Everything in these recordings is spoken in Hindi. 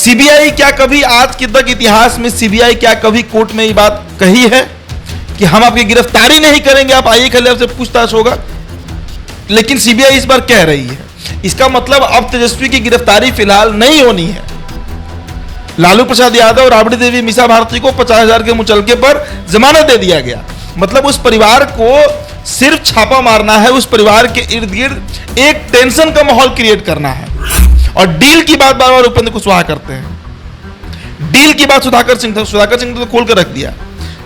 सीबीआई क्या कभी आज के तक इतिहास में सीबीआई क्या कभी कोर्ट में ये बात कही है कि हम आपकी गिरफ्तारी नहीं करेंगे, आप आइए खाली आपसे पूछताछ होगा? लेकिन सीबीआई इस बार कह रही है। इसका मतलब अब तेजस्वी की गिरफ्तारी फिलहाल नहीं होनी है। लालू प्रसाद यादव और राबड़ी देवी मीसा भारती को 50,000 के मुचलके पर जमानत दे दिया गया। मतलब उस परिवार को सिर्फ छापा मारना है, उस परिवार के इर्द गिर्द एक टेंशन का माहौल क्रिएट करना है। और डील की बात बार बार उपेंद्र कुशवाहा करते हैं। डील की बात सुधाकर सिंह ने तो खोल कर रख दिया।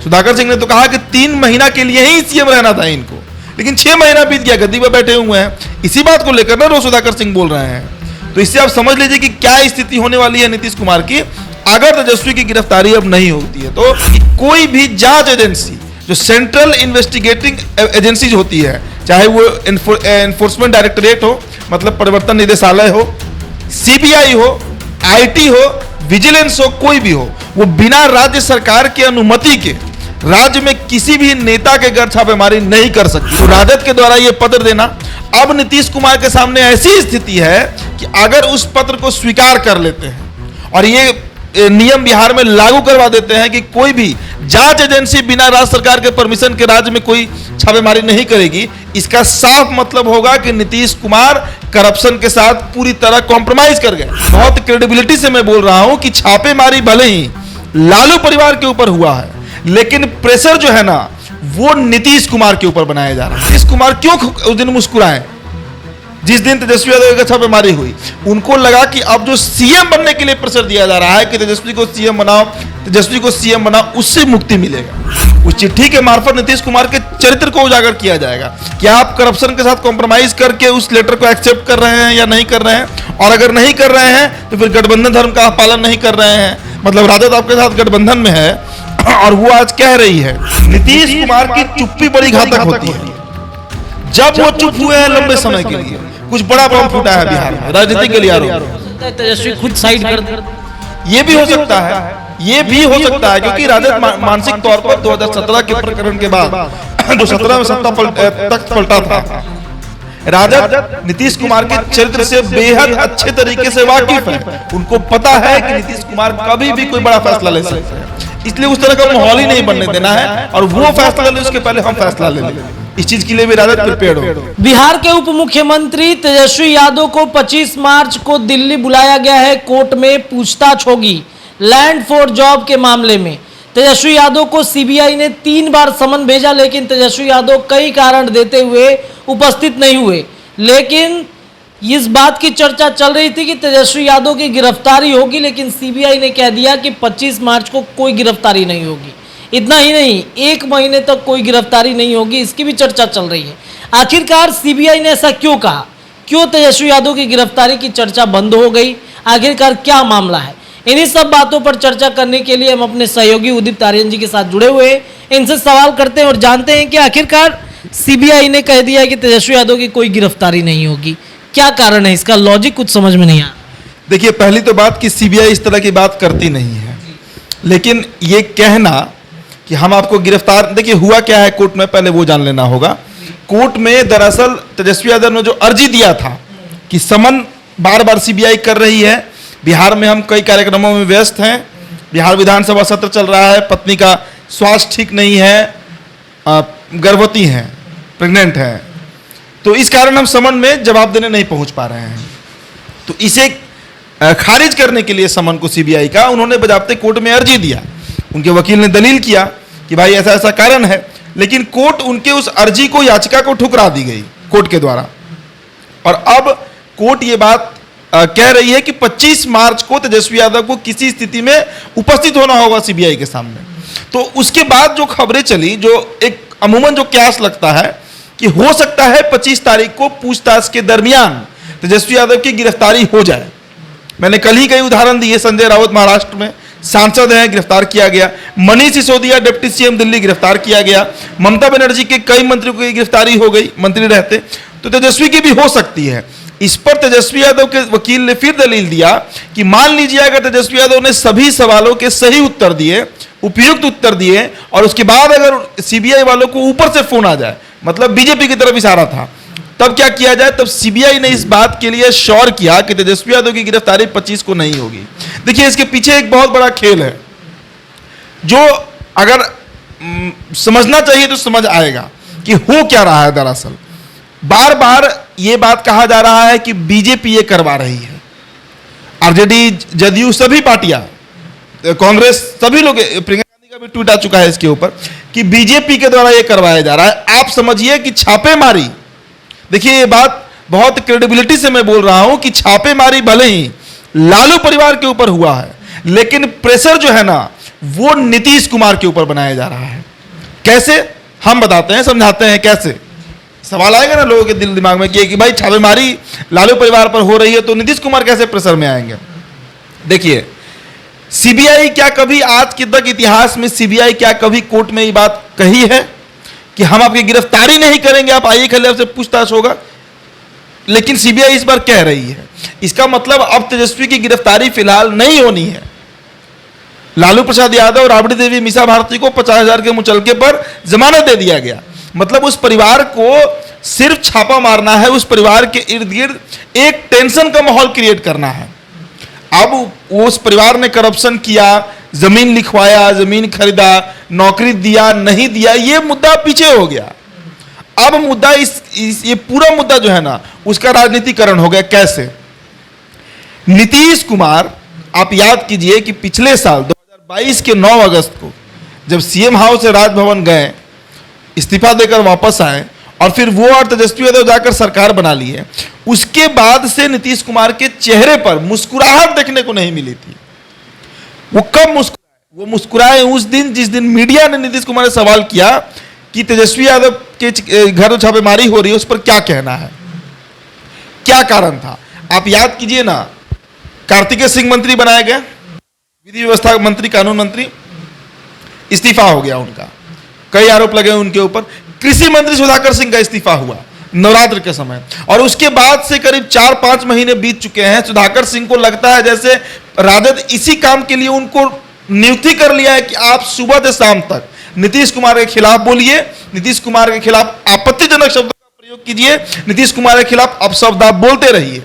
सुधाकर सिंह ने तो कहा कि 3 महीना के लिए ही सीएम रहना था इनको, लेकिन 6 महीना बीत गया, गद्दी पर बैठे हुए हैं। इसी बात को लेकर ना रोज सुधाकर सिंह बोल रहे हैं। तो इससे आप समझ लीजिए कि क्या स्थिति होने वाली है नीतीश कुमार की अगर तेजस्वी की गिरफ्तारी अब नहीं होती है। तो कोई भी जांच एजेंसी, जो सेंट्रल इन्वेस्टिगेटिंग एजेंसीज होती है, चाहे वो एनफोर्समेंट डायरेक्टरेट हो, मतलब प्रवर्तन निदेशालय हो, सीबीआई हो, आईटी हो, विजिलेंस हो, कोई भी हो, वो बिना राज्य सरकार की अनुमति के राज्य में किसी भी नेता के घर छापेमारी नहीं कर सकती। तो राजद के द्वारा यह पत्र देना, अब नीतीश कुमार के सामने ऐसी स्थिति है कि अगर उस पत्र को स्वीकार कर लेते हैं और ये नियम बिहार में लागू करवा देते हैं कि कोई भी जांच एजेंसी बिना राज्य सरकार के परमिशन के राज्य में कोई छापेमारी नहीं करेगी, इसका साफ मतलब होगा कि नीतीश कुमार करप्शन के साथ पूरी तरह कॉम्प्रोमाइज कर गए। बहुत क्रेडिबिलिटी से मैं बोल रहा हूं कि छापेमारी भले ही लालू परिवार के ऊपर हुआ है, लेकिन प्रेशर जो है ना वो नीतीश कुमार के ऊपर बनाया जा रहा है। नीतीश कुमार क्यों उस दिन मुस्कुराए जिस दिन तेजस्वी यादव की छापेमारी हुई? उनको लगा कि अब जो सीएम बनने के लिए प्रेशर दिया जा रहा है कि तेजस्वी को सीएम बनाओ, तेजस्वी को सीएम बनाओ, उससे मुक्ति मिलेगा। उस चिट्ठी के मार्फत नीतीश कुमार के चरित्र को उजागर किया जाएगा कि आप करप्शन के साथ कॉम्प्रोमाइज करके उस लेटर को एक्सेप्ट कर रहे हैं या नहीं कर रहे हैं, और अगर नहीं कर रहे हैं तो फिर गठबंधन धर्म का पालन नहीं कर रहे हैं। मतलब राजद आपके साथ गठबंधन में है और वो आज कह रही है। नीतीश कुमार की चुप्पी बड़ी घातक होती है। जब वो चुप हुए हैं लंबे समय के लिए, कुछ बड़ा बम फूटा है बिहार में राजनीति के लिए आरोप। तेजस्वी खुद साइड कर दे, ये भी हो सकता है, ये भी हो सकता है, क्योंकि राजद मानसिक तौर पर 2017 के प्रकरण के बाद जो 17 में सत्ता तख्त पलटा था, राजद नीतीश कुमार के चरित्र से बेहद अच्छे तरीके से वाकिफ है। उनको पता है कि नीतीश कुमार कभी भी कोई बड़ा फैसला ले सकते हैं, इसलिए उस तरह का माहौल ही नहीं बनने देना है। और वो फैसला ले उसके पहले हम फैसला ले लें, इस चीज के लिए भी राजद प्रिपेयर्ड हो। बिहार के उप मुख्यमंत्री तेजस्वी यादव को 25 मार्च को दिल्ली बुलाया गया है। कोर्ट में पूछताछ होगी लैंड फॉर जॉब के मामले में। तेजस्वी यादव को सीबीआई ने 3 बार समन भेजा, लेकिन तेजस्वी यादव कई कारण देते हुए उपस्थित नहीं हुए। लेकिन इस बात की चर्चा चल रही थी कि तेजस्वी यादव की गिरफ्तारी होगी, लेकिन सीबीआई ने कह दिया कि 25 मार्च को कोई गिरफ्तारी नहीं होगी। इतना ही नहीं, 1 महीने तक कोई गिरफ्तारी नहीं होगी, इसकी भी चर्चा चल रही है। आखिरकार सीबीआई ने ऐसा क्यों कहा? क्यों तेजस्वी यादव की गिरफ्तारी की चर्चा बंद हो गई? आखिरकार क्या मामला है? इन्हीं सब बातों पर चर्चा करने के लिए हम अपने सहयोगी उदित आर्यन जी के साथ जुड़े हुए हैं। इनसे सवाल करते हैं और जानते हैं कि आखिरकार सीबीआई ने कह दिया कि तेजस्वी यादव की कोई गिरफ्तारी नहीं होगी, क्या कारण है? इसका लॉजिक कुछ समझ में नहीं आया। देखिए, पहली तो बात कि सीबीआई इस तरह की बात करती नहीं है, लेकिन ये कहना कि हम आपको गिरफ्तार, देखिए हुआ क्या है कोर्ट में, पहले वो जान लेना होगा। कोर्ट में दरअसल तेजस्वी यादव ने जो अर्जी दिया था कि समन बार बार सीबीआई कर रही है, बिहार में हम कई कार्यक्रमों में व्यस्त हैं, बिहार विधानसभा सत्र चल रहा है, पत्नी का स्वास्थ्य ठीक नहीं है, गर्भवती हैं, प्रेग्नेंट हैं, तो इस कारण हम समन में जवाब देने नहीं पहुंच पा रहे हैं। तो इसे खारिज करने के लिए समन को सीबीआई का उन्होंने बजाबते कोर्ट में अर्जी दिया। उनके वकील ने दलील किया कि भाई ऐसा ऐसा कारण है, लेकिन कोर्ट उनके उस अर्जी को, याचिका को ठुकरा दी गई कोर्ट के द्वारा। और अब कोर्ट ये बात कह रही है कि 25 मार्च को तेजस्वी यादव को किसी स्थिति में उपस्थित होना होगा सीबीआई के सामने। तो उसके बाद जो खबरें चली, जो एक अमूमन जो क्यास लगता है कि हो सकता है 25 तारीख को पूछताछ के दरमियान तेजस्वी यादव की गिरफ्तारी हो जाए। मैंने कल ही कई उदाहरण दिए। संजय राउत महाराष्ट्र में सांसद हैं, गिरफ्तार किया गया। मनीष सिसोदिया डिप्टी सीएम दिल्ली, गिरफ्तार किया गया। ममता बनर्जी के कई मंत्रियों की गिरफ्तारी हो गई, मंत्री रहते। तो तेजस्वी की भी हो सकती है। इस पर तेजस्वी यादव के वकील ने फिर दलील दिया कि मान लीजिए अगर तेजस्वी यादव ने सभी सवालों के सही उत्तर दिए, उपयुक्त उत्तर दिए, और उसके बाद अगर सीबीआई वालों को ऊपर से फोन आ जाए, मतलब बीजेपी की तरफ इशारा था, तब क्या किया जाए? तब सीबीआई ने इस बात के लिए श्योर किया कि तेजस्वी यादव की गिरफ्तारी 25 को नहीं होगी। देखिए, इसके पीछे एक बहुत बड़ा खेल है जो अगर समझना चाहिए तो समझ आएगा कि हो क्या रहा है। दरअसल बार बार यह बात कहा जा रहा है कि बीजेपी ये करवा रही है, आरजेडी, जदयू, सभी पार्टियां, कांग्रेस, सभी लोग, प्रियंका गांधी का भी ट्वीट आ चुका है इसके ऊपर कि बीजेपी के द्वारा ये करवाया जा रहा है। आप समझिए कि छापेमारी, देखिए ये बात बहुत क्रेडिबिलिटी से मैं बोल रहा हूं कि छापेमारी भले ही लालू परिवार के ऊपर हुआ है, लेकिन प्रेशर जो है ना वो नीतीश कुमार के ऊपर बनाया जा रहा है। कैसे? हम बताते हैं, समझाते हैं कैसे। सवाल आएगा ना लोगों के दिल दिमाग में कि भाई छापेमारी लालू परिवार पर हो रही है तो नीतीश कुमार कैसे प्रेशर में आएंगे? देखिए, सीबीआई क्या कभी आज तक इतिहास में सीबीआई क्या कभी कोर्ट में ये बात कही है कि हम आपकी गिरफ्तारी नहीं करेंगे, आप आइए, खाली आपसे पूछताछ होगा? लेकिन सीबीआई इस बार कह रही है। इसका मतलब अब तेजस्वी की गिरफ्तारी फिलहाल नहीं होनी है। लालू प्रसाद यादव, राबड़ी देवी, मीसा भारती को 50,000 के मुचलके पर जमानत दे दिया गया। मतलब उस परिवार को सिर्फ छापा मारना है, उस परिवार के इर्द गिर्द एक टेंशन का माहौल क्रिएट करना है। अब उस परिवार ने करप्शन किया, जमीन लिखवाया, जमीन खरीदा, नौकरी दिया, नहीं दिया, ये मुद्दा पीछे हो गया। अब मुद्दा ये पूरा मुद्दा जो है ना उसका राजनीतिकरण हो गया। कैसे? नीतीश कुमार, आप याद कीजिए कि पिछले साल 2022 के 9 अगस्त को जब सीएम हाउस से राजभवन गए, इस्तीफा देकर वापस आए और फिर वो और तेजस्वी यादव जाकर सरकार बना ली है, उसके बाद से नीतीश कुमार के चेहरे पर मुस्कुराहट देखने को नहीं मिली थी। वो कब मुस्कुराए? वो मुस्कुराए उस दिन जिस दिन मीडिया ने नीतीश कुमार से सवाल किया कि तेजस्वी यादव के घर छापेमारी हो रही है, उस पर क्या कहना है, क्या कारण था? आप याद कीजिए ना, कार्तिकेय सिंह मंत्री बनाए गए, विधि व्यवस्था मंत्री, कानून मंत्री, इस्तीफा हो गया उनका, कई आरोप लगे उनके ऊपर। कृषि मंत्री सुधाकर सिंह का इस्तीफा हुआ नवरात्र के समय, और उसके बाद से करीब 4-5 महीने बीत चुके हैं। सुधाकर सिंह को लगता है जैसे राजद इसी काम के लिए उनको नियुक्ति कर लिया है कि आप सुबह से शाम तक नीतीश कुमार के खिलाफ बोलिए, नीतीश कुमार के खिलाफ आपत्तिजनक शब्दों का प्रयोग कीजिए, नीतीश कुमार के खिलाफ अपशब्द आप बोलते रहिए।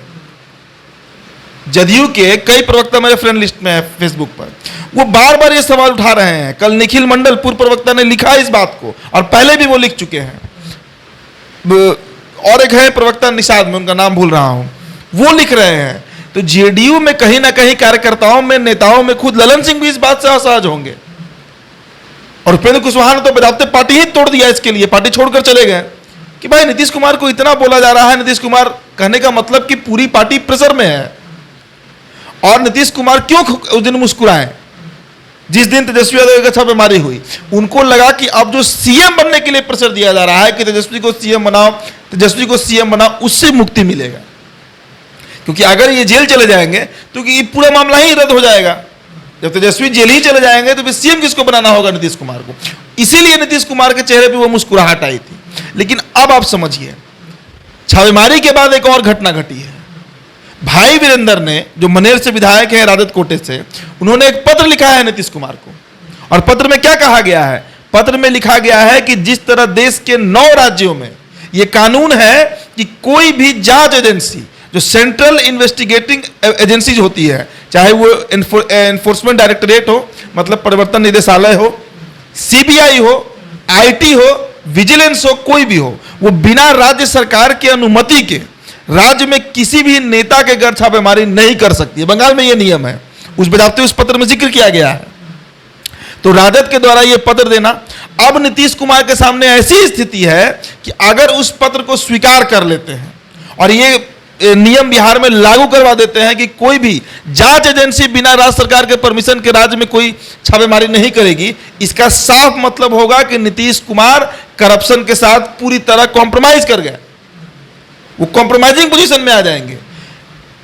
जदयू के कई प्रवक्ता मेरे फ्रेंड लिस्ट में है फेसबुक पर, वो बार बार ये सवाल उठा रहे हैं। कल निखिल मंडल पूर्व प्रवक्ता ने लिखा इस बात को, और पहले भी वो लिख चुके हैं। और एक है प्रवक्ता निषाद, मैं उनका नाम भूल रहा हूं, वो लिख रहे हैं। तो जेडीयू में कहीं ना कहीं कार्यकर्ताओं में, नेताओं में, खुद ललन सिंह भी इस बात से असहज होंगे। और उपेंद्र कुशवाहा ने तो बजाते पार्टी ही तोड़ दिया इसके लिए, पार्टी छोड़कर चले गए कि भाई नीतीश कुमार को इतना बोला जा रहा है। नीतीश कुमार कहने का मतलब कि पूरी पार्टी प्रेशर में है। और नीतीश कुमार क्यों उस दिन मुस्कुराए जिस दिन तेजस्वी यादव की छापेमारी हुई? उनको लगा कि अब जो सीएम बनने के लिए प्रेशर दिया जा रहा है कि तेजस्वी को सीएम बनाओ, तेजस्वी को सीएम बनाओ, उससे मुक्ति मिलेगा। क्योंकि अगर ये जेल चले जाएंगे तो ये पूरा मामला ही रद्द हो जाएगा। जब तेजस्वी जेल ही चले जाएंगे तो फिर सीएम किसको बनाना होगा? नीतीश कुमार को। इसीलिए नीतीश कुमार के चेहरे पर वो मुस्कुराहट आई थी। लेकिन अब आप समझिए, छापेमारी के बाद एक और घटना घटी है। भाई वीरेंद्र ने, जो मनेर से विधायक है राजद कोटे से, उन्होंने एक पत्र लिखा है नीतीश कुमार को। और पत्र में क्या कहा गया है? पत्र में लिखा गया है कि जिस तरह देश के 9 राज्यों में यह कानून है कि कोई भी जांच एजेंसी, जो सेंट्रल इन्वेस्टिगेटिंग एजेंसीज होती है, चाहे वो एनफोर्समेंट डायरेक्टरेट हो, मतलब प्रवर्तन निदेशालय हो, सीबीआई हो, आईटी हो, विजिलेंस हो, कोई भी हो, वो बिना राज्य सरकार की अनुमति के राज्य में किसी भी नेता के घर छापेमारी नहीं कर सकती है। बंगाल में यह नियम है, उस बजाते उस पत्र में जिक्र किया गया है। तो राजद के द्वारा यह पत्र देना, अब नीतीश कुमार के सामने ऐसी स्थिति है कि अगर उस पत्र को स्वीकार कर लेते हैं और ये नियम बिहार में लागू करवा देते हैं कि कोई भी जांच एजेंसी बिना राज्य सरकार के परमिशन के राज्य में कोई छापेमारी नहीं करेगी, इसका साफ मतलब होगा कि नीतीश कुमार करप्शन के साथ पूरी तरह कॉम्प्रोमाइज कर गए। वो कॉम्प्रोमाइजिंग पोजीशन में आ जाएंगे।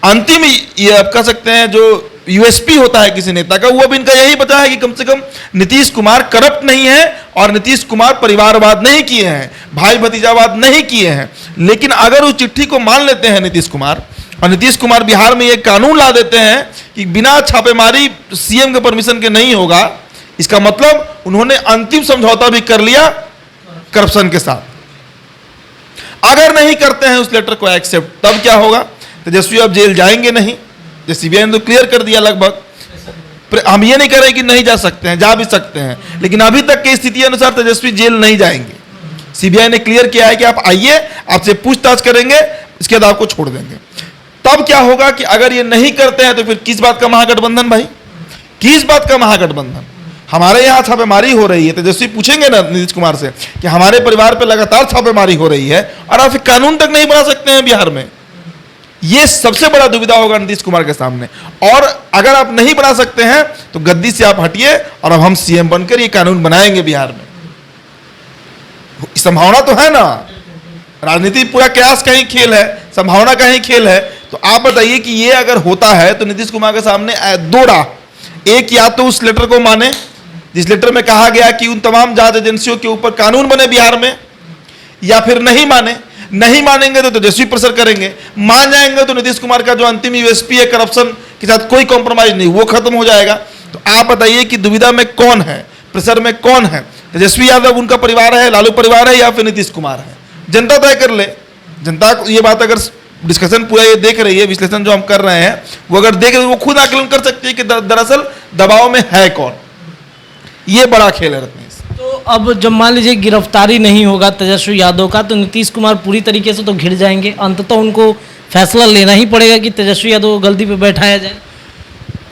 अंतिम ये आप कह सकते हैं जो यूएसपी होता है किसी नेता का, वो अब इनका यही बचा है कि कम से कम नीतीश कुमार करप्ट नहीं है और नीतीश कुमार परिवारवाद नहीं किए हैं, भाई भतीजावाद नहीं किए हैं। लेकिन अगर उस चिट्ठी को मान लेते हैं नीतीश कुमार, और नीतीश कुमार बिहार में ये कानून ला देते हैं कि बिना छापेमारी सीएम के परमिशन के नहीं होगा, इसका मतलब उन्होंने अंतिम समझौता भी कर लिया करप्शन के साथ। अगर नहीं करते हैं उस लेटर को एक्सेप्ट, तब क्या होगा? तेजस्वी अब जेल जाएंगे नहीं, जो सीबीआई ने तो क्लियर कर दिया लगभग। हम ये नहीं कह रहे कि नहीं जा सकते हैं, जा भी सकते हैं, लेकिन अभी तक की स्थिति अनुसार तेजस्वी जेल नहीं जाएंगे। सीबीआई ने क्लियर किया है कि आप आइए, आपसे पूछताछ करेंगे, इसके बाद आपको छोड़ देंगे। तब क्या होगा कि अगर ये नहीं करते हैं तो फिर किस बात का महागठबंधन भाई? किस बात का महागठबंधन? हमारे यहाँ छापेमारी हो रही है, तेजस्वी पूछेंगे ना नीतीश कुमार से कि हमारे परिवार पे लगातार छापेमारी हो रही है और आप कानून तक नहीं बना सकते हैं बिहार में। ये सबसे बड़ा दुविधा होगा नीतीश कुमार के सामने। और अगर आप नहीं बना सकते हैं तो गद्दी से आप हटिए और अब हम सीएम बनकर ये कानून बनाएंगे बिहार में। संभावना तो है ना, राजनीति पूरा कयास का ही खेल है, संभावना का ही खेल है। तो आप बताइए कि ये अगर होता है तो नीतीश कुमार के सामने दो राह, एक या तो उस लेटर को माने जिस लेटर में कहा गया कि उन तमाम जांच एजेंसियों के ऊपर कानून बने बिहार में, या फिर नहीं माने। नहीं मानेंगे तो तेजस्वी प्रेशर करेंगे, मान जाएंगे तो नीतीश कुमार का जो अंतिम यूएसपी है करप्शन के साथ कोई कॉम्प्रोमाइज नहीं, वो खत्म हो जाएगा। तो आप बताइए कि दुविधा में कौन है, प्रेशर में कौन है? तेजस्वी यादव उनका परिवार है, लालू परिवार है, या फिर नीतीश कुमार है? जनता तय कर ले। जनता को ये बात, अगर डिस्कशन पूरा ये देख रही है, विश्लेषण जो हम कर रहे हैं वो अगर देख रही है, वो खुद आकलन कर सकती है कि दरअसल दबाव में है कौन। ये बड़ा खेल है रत्नेश। तो अब जब मान लीजिए गिरफ्तारी नहीं होगा तेजस्वी यादव का, तो नीतीश कुमार पूरी तरीके से तो घिर जाएंगे। अंततः उनको फैसला लेना ही पड़ेगा कि तेजस्वी यादव को गलती पे बैठाया जाए।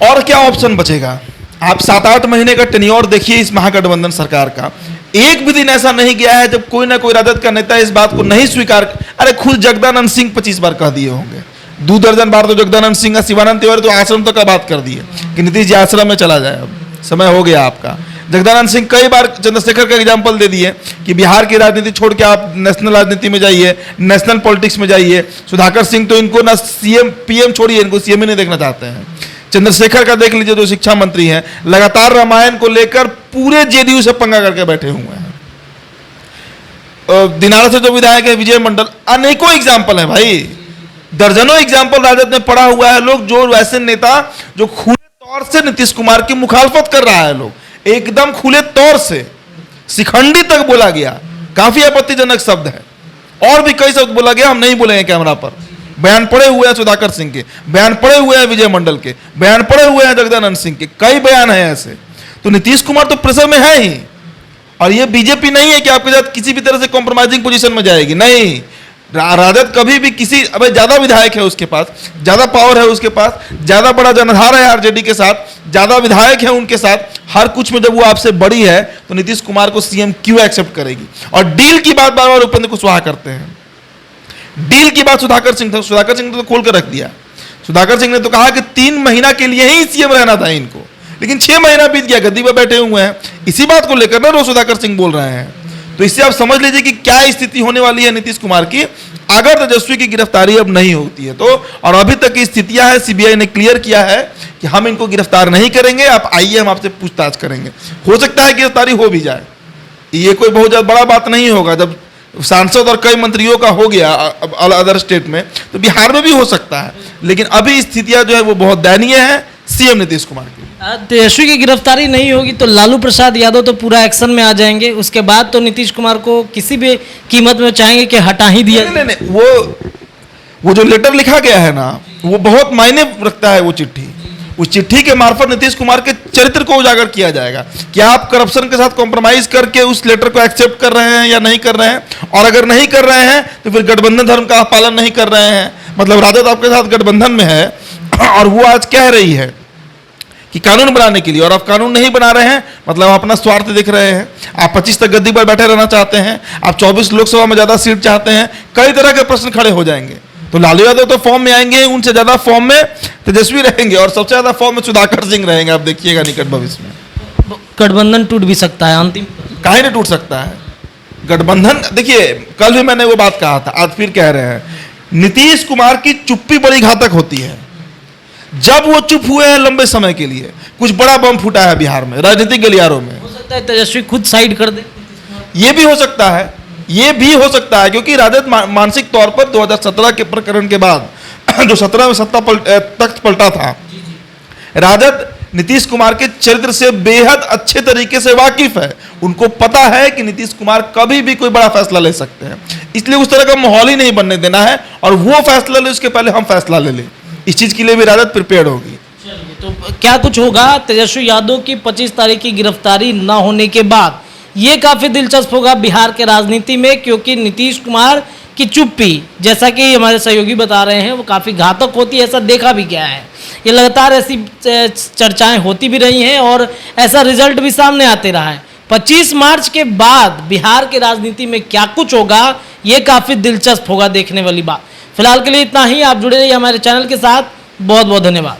और क्या ऑप्शन बचेगा? आप 7-8 महीने का टेन्योर देखिए इस महागठबंधन सरकार का। एक भी दिन ऐसा नहीं गया है जब कोई ना कोई राजद का नेता इस बात को नहीं स्वीकार। अरे खुद जगदानंद सिंह 25 बार कह दिए होंगे, 2 दर्जन बार तो जगदानंद सिंह और शिवानंद तिवारी तो आश्रम तक का बात कर दिए कि नीतीश जी आश्रम में चला जाए, अब समय हो गया आपका। जगदानंद सिंह कई बार चंद्रशेखर का एग्जाम्पल दे दिए कि बिहार की राजनीति छोड़ के आप नेशनल राजनीति में जाइए, नेशनल पॉलिटिक्स में जाइए। सुधाकर सिंह तो इनको ना सीएम पीएम छोड़िए, इनको सीएम ही नहीं देखना चाहते हैं। चंद्रशेखर का देख लीजिए, जो शिक्षा मंत्री हैं, लगातार रामायण को लेकर पूरे जेडीयू से पंगा करके बैठे हुए हैं। दिनारा से जो विधायक है विजय मंडल, अनेकों एग्जाम्पल हैं भाई, दर्जनों एग्जाम्पल राजद में पड़ा हुआ है। लोग जो वैसे नेता जो खुले तौर से नीतीश कुमार की मुखालफत कर रहा है, लोग एकदम खुले तौर से, शिखंडी तक बोला गया, काफी आपत्तिजनक शब्द है। और भी कई शब्द बोला गया, हम नहीं बोलेंगे कैमरा पर। बयान पड़े हुए हैं सुधाकर सिंह के, बयान पड़े हुए हैं विजय मंडल के, बयान पड़े हुए हैं जगदानंद सिंह के, कई बयान हैं ऐसे। तो नीतीश कुमार तो प्रेशर में है ही। और ये बीजेपी नहीं है कि आपके साथ किसी भी तरह से कॉम्प्रोमाइजिंग पोजीशन में जाएगी, नहीं। राजद कभी भी किसी, अब ज्यादा विधायक है उसके पास, ज्यादा पावर है उसके पास, ज्यादा बड़ा जनाधार है आरजेडी के साथ, ज्यादा विधायक है उनके साथ, हर कुछ में जब वो आपसे बड़ी है तो नीतीश कुमार को सीएम क्यों एक्सेप्ट करेगी? और डील की बात बार बार उपेंद्र कुशवाहा करते हैं। डील की बात सुधाकर सिंह ने तो खोल कर रख दिया। सुधाकर सिंह ने तो कहा कि 3 महीना के लिए ही सीएम रहना था इनको, लेकिन 6 महीना बीत गया, गद्दी पर बैठे हुए हैं। इसी बात को लेकर ना रोज सुधाकर सिंह बोल रहे हैं। तो इससे आप समझ लीजिए कि क्या स्थिति होने वाली है नीतीश कुमार की अगर तेजस्वी की गिरफ्तारी अब नहीं होती है तो। और अभी तक की स्थितियां है, सीबीआई ने क्लियर किया है कि हम इनको गिरफ्तार नहीं करेंगे, आप आइए हम आपसे पूछताछ करेंगे। हो सकता है गिरफ्तारी हो भी जाए, ये कोई बहुत ज्यादा बड़ा बात नहीं होगा। जब सांसद और कई मंत्रियों का हो गया अदर स्टेट में, तो बिहार में भी हो सकता है। लेकिन अभी स्थितियां जो है वो बहुत दयनीय है सीएम नीतीश कुमार की। तेजस्वी की गिरफ्तारी नहीं होगी तो लालू प्रसाद यादव तो पूरा एक्शन में आ जाएंगे। उसके बाद तो नीतीश कुमार को किसी भी कीमत में चाहेंगे कि हटा ही दिया। नहीं, वो जो लेटर लिखा गया है ना, वो बहुत मायने रखता है। वो चिट्ठी, उस चिट्ठी के मार्फत नीतीश कुमार के चरित्र को उजागर किया जाएगा कि आप करप्शन के साथ कॉम्प्रोमाइज करके उस लेटर को एक्सेप्ट कर रहे हैं या नहीं कर रहे हैं। और अगर नहीं कर रहे हैं तो फिर गठबंधन धर्म का पालन नहीं कर रहे हैं। मतलब राजद आपके साथ गठबंधन में है और वो आज कह रही है कि कानून बनाने के लिए, और आप कानून नहीं बना रहे हैं, मतलब अपना स्वार्थ देख रहे हैं। आप 25 तक गद्दी पर बैठे रहना चाहते हैं, आप 24 लोकसभा में ज्यादा सीट चाहते हैं, कई तरह के प्रश्न खड़े हो जाएंगे। तो लालू यादव तो फॉर्म में आएंगे, उनसे ज्यादा फॉर्म में तेजस्वी रहेंगे और सबसे ज्यादा फॉर्म में सुधाकर सिंह रहेंगे। आप देखिएगा निकट भविष्य में गठबंधन टूट भी सकता है अंतिम। काहे नहीं टूट सकता है गठबंधन? देखिए, कल भी मैंने वो बात कहा था, आज फिर कह रहे हैं, नीतीश कुमार की चुप्पी बड़ी घातक होती है। जब वो चुप हुए हैं लंबे समय के लिए, कुछ बड़ा बम फूटा है बिहार में, राजनीतिक गलियारों में। हो सकता है तेजस्वी खुद साइड कर दे, ये भी हो सकता है, ये भी हो सकता है, क्योंकि राजद मानसिक तौर पर 2017 के प्रकरण के बाद जो 17 में तख्त पलटा था, राजद नीतीश कुमार के चरित्र से बेहद अच्छे तरीके से वाकिफ है। उनको पता है कि नीतीश कुमार कभी भी कोई बड़ा फैसला ले सकते हैं, इसलिए उस तरह का माहौल ही नहीं बनने देना है, और वो फैसला ले उसके पहले हम फैसला ले लें। इस चीज के लिए भी राजद प्रिपेयर्ड होगी। तो क्या कुछ होगा तेजस्वी यादव की 25 तारीख की गिरफ्तारी न होने के बाद? ये काफी दिलचस्प होगा बिहार के राजनीति में, क्योंकि नीतीश कुमार की चुप्पी, जैसा कि हमारे सहयोगी बता रहे हैं, वो काफी घातक होती है, ऐसा देखा भी गया है। ये लगातार ऐसी चर्चाएं होती भी रही हैं और ऐसा रिजल्ट भी सामने आते रहा है। 25 मार्च के बाद बिहार के राजनीति में क्या कुछ होगा, ये काफी दिलचस्प होगा देखने वाली बात। फिलहाल के लिए इतना ही। आप जुड़े रहिए हमारे चैनल के साथ। बहुत बहुत धन्यवाद।